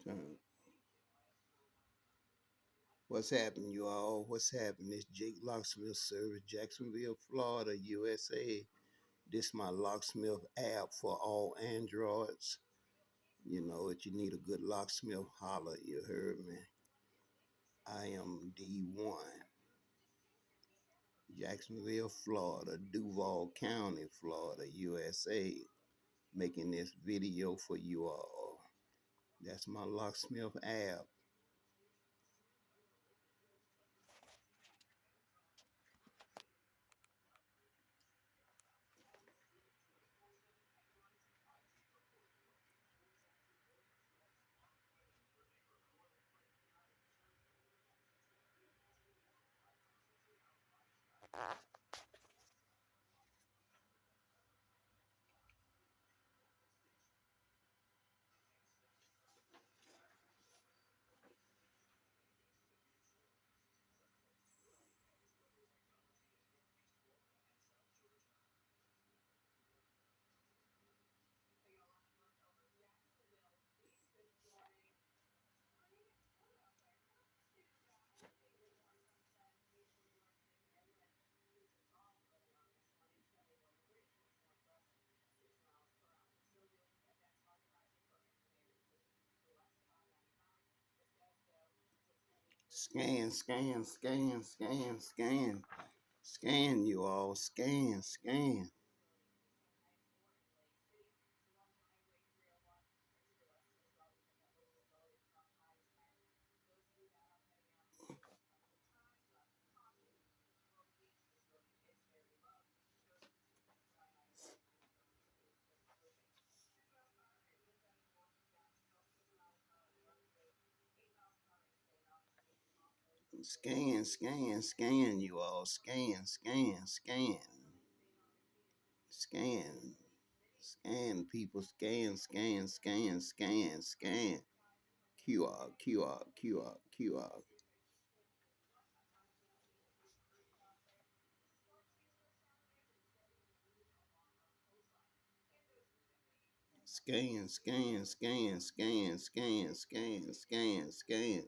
Uh, What's happening, you all? What's happening? This Jake Locksmith Service, Jacksonville, Florida, USA. This my Locksmith app for all Androids. You know, if you need a good locksmith, holler. You heard me. I am D1, Jacksonville, Florida, Duval County, Florida, USA. Making this video for you all. That's my Locksmith app. Scan, scan, scan, scan, scan. Scan, you all. Scan, scan. Scan, scan, scan, you all. Scan, scan, scan. Scan. Scan, people. Scan, scan, scan, scan, scan. QR, QR, QR, QR. Scan, scan, scan, scan, scan, scan, scan, scan.